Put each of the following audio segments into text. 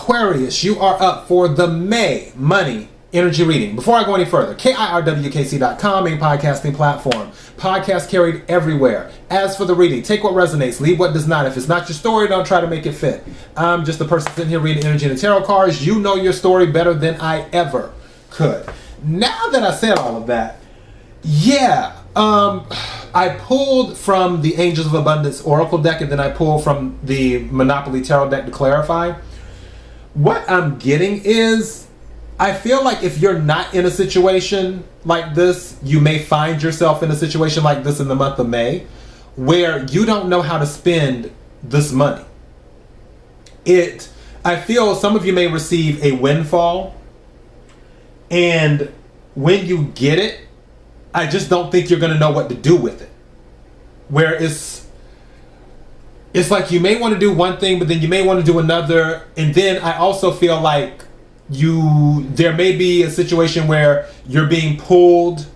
Aquarius, you are up for the May money energy reading. Before I go any further, KIRWKC.com, a podcasting platform. Podcast carried everywhere. As for the reading, take what resonates, leave what does not. If it's not your story, don't try to make it fit. I'm just a person sitting here reading energy and the tarot cards. You know your story better than I ever could. Now that I said all of that, I pulled from the Angels of Abundance Oracle deck, and then I pulled from the Monopoly Tarot deck to clarify. What I'm getting is, I feel like if you're not in a situation like this, you may find yourself in a situation like this in the month of May, where you don't know how to spend this money. I feel some of you may receive a windfall, and when you get it, I just don't think you're going to know what to do with it. Where it's like you may want to do one thing, but then you may want to do another. And then I also feel like there may be a situation where you're being pulled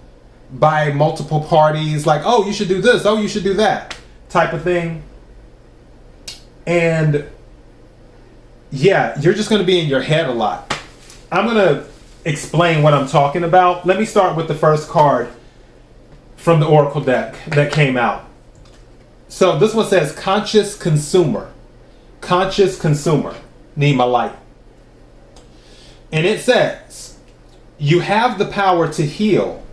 by multiple parties, like, oh, you should do this, oh, you should do that, type of thing. And yeah, you're just going to be in your head a lot. I'm going to explain what I'm talking about. Let me start with the first card from the Oracle deck that came out. So this one says conscious consumer. Conscious consumer. Need my light. And it says, you have the power to heal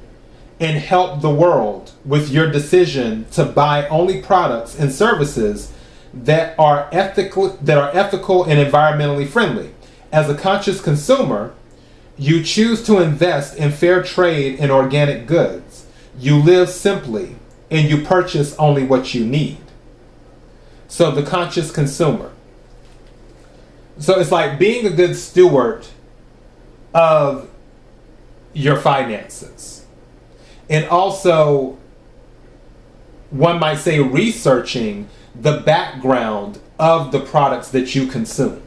and help the world with your decision to buy only products and services that are ethical and environmentally friendly. As a conscious consumer, you choose to invest in fair trade and organic goods. You live simply and you purchase only what you need. So the conscious consumer. So it's like being a good steward of your finances. And also, one might say, researching the background of the products that you consume.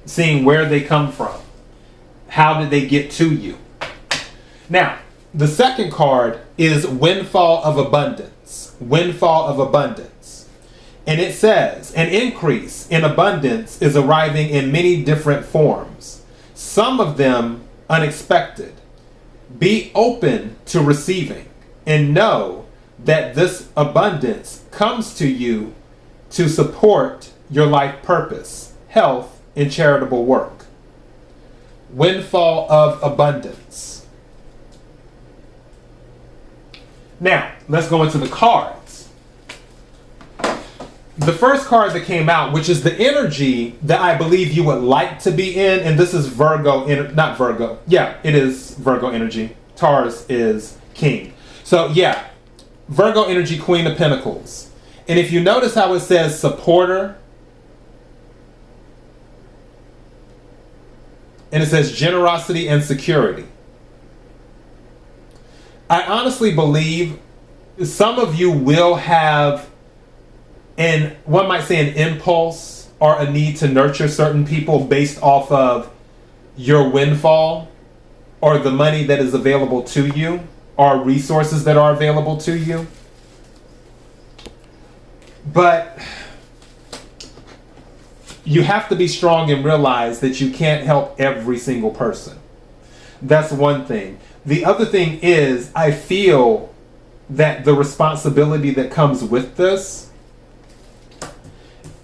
Seeing where they come from. How did they get to you? Now, the second card is Windfall of Abundance. Windfall of Abundance. And it says, an increase in abundance is arriving in many different forms. Some of them unexpected. Be open to receiving and know that this abundance comes to you to support your life purpose, health, and charitable work. Windfall of Abundance. Now, let's go into the cards. The first card that came out, which is the energy that I believe you would like to be in, and this is Virgo, not Virgo. Yeah, it is Virgo energy. Taurus is king. So yeah, Virgo energy, Queen of Pentacles. And if you notice how it says supporter, and it says generosity and security. I honestly believe some of you will have, and one might say, an impulse or a need to nurture certain people based off of your windfall or the money that is available to you or resources that are available to you. But you have to be strong and realize that you can't help every single person. That's one thing. The other thing is, I feel that the responsibility that comes with this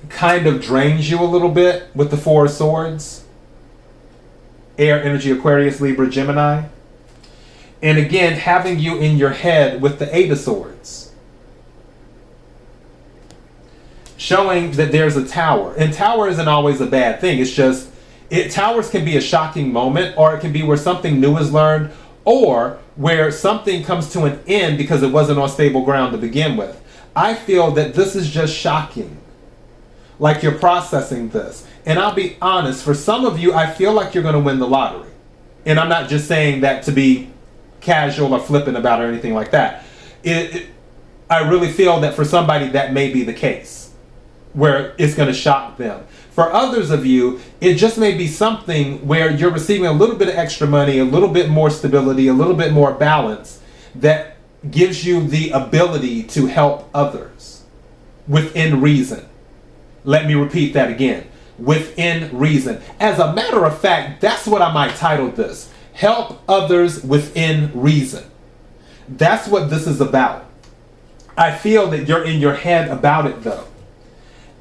kind of drains you a little bit with the Four of Swords. Air energy, Aquarius, Libra, Gemini. And again, having you in your head with the Eight of Swords. Showing that there's a tower. And tower isn't always a bad thing. It's just, towers can be a shocking moment, or it can be where something new is learned, or where something comes to an end because it wasn't on stable ground to begin with. I feel that this is just shocking. Like you're processing this. And I'll be honest, for some of you, I feel like you're going to win the lottery. And I'm not just saying that to be casual or flippant about it or anything like that. I really feel that for somebody that may be the case, where it's going to shock them. For others of you, it just may be something where you're receiving a little bit of extra money, a little bit more stability, a little bit more balance that gives you the ability to help others within reason. Let me repeat that again. within reason. As a matter of fact, that's what I might title this. Help others within reason. That's what this is about. I feel that you're in your head about it though.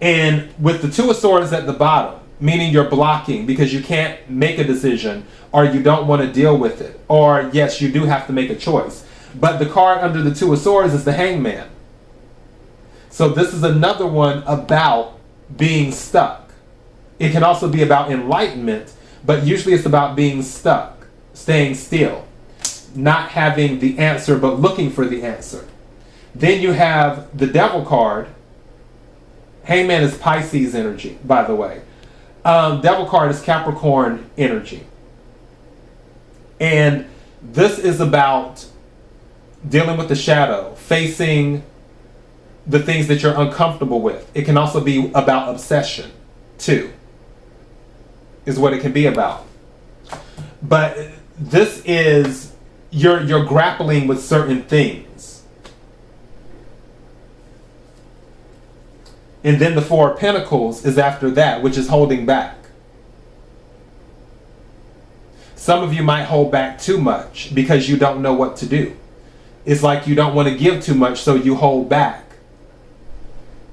And with the Two of Swords at the bottom, meaning you're blocking because you can't make a decision or you don't want to deal with it. Or yes, you do have to make a choice. But the card under the Two of Swords is the Hangman. So this is another one about being stuck. It can also be about enlightenment, but usually it's about being stuck, staying still, not having the answer, but looking for the answer. Then you have the Devil card. Hangman is Pisces energy, by the way. Devil card is Capricorn energy. And this is about dealing with the shadow, facing the things that you're uncomfortable with. It can also be about obsession, too, is what it can be about. But this is, you're grappling with certain things. And then the Four of Pentacles is after that, which is holding back. Some of you might hold back too much because you don't know what to do. It's like you don't want to give too much, so you hold back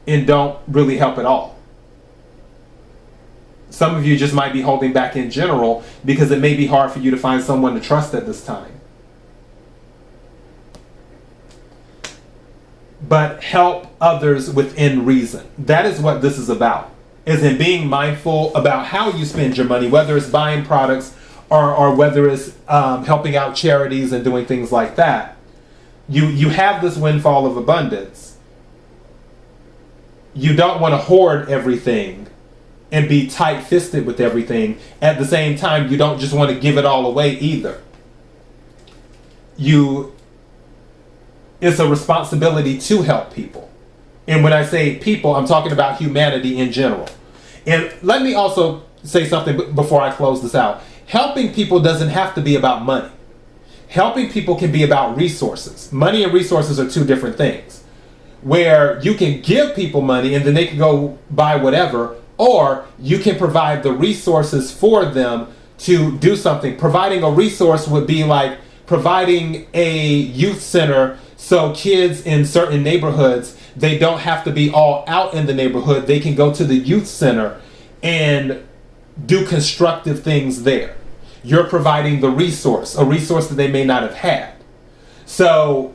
and don't really help at all. Some of you just might be holding back in general because it may be hard for you to find someone to trust at this time. But help others within reason. That is what this is about. Is in being mindful about how you spend your money, whether it's buying products or whether it's helping out charities and doing things like that. You have this windfall of abundance. You don't want to hoard everything and be tight-fisted with everything. At the same time, you don't just want to give it all away either. It's a responsibility to help people. And when I say people, I'm talking about humanity in general. And let me also say something before I close this out. Helping people doesn't have to be about money. Helping people can be about resources. Money and resources are two different things. Where you can give people money and then they can go buy whatever, or you can provide the resources for them to do something. Providing a resource would be like providing a youth center so kids in certain neighborhoods, they don't have to be all out in the neighborhood. They can go to the youth center and do constructive things there. You're providing the resource, a resource that they may not have had. So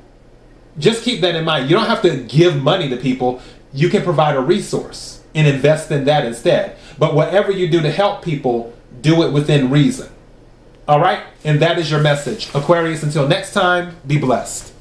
just keep that in mind. You don't have to give money to people. You can provide a resource and invest in that instead. But whatever you do to help people, do it within reason. All right? And that is your message. Aquarius, until next time, be blessed.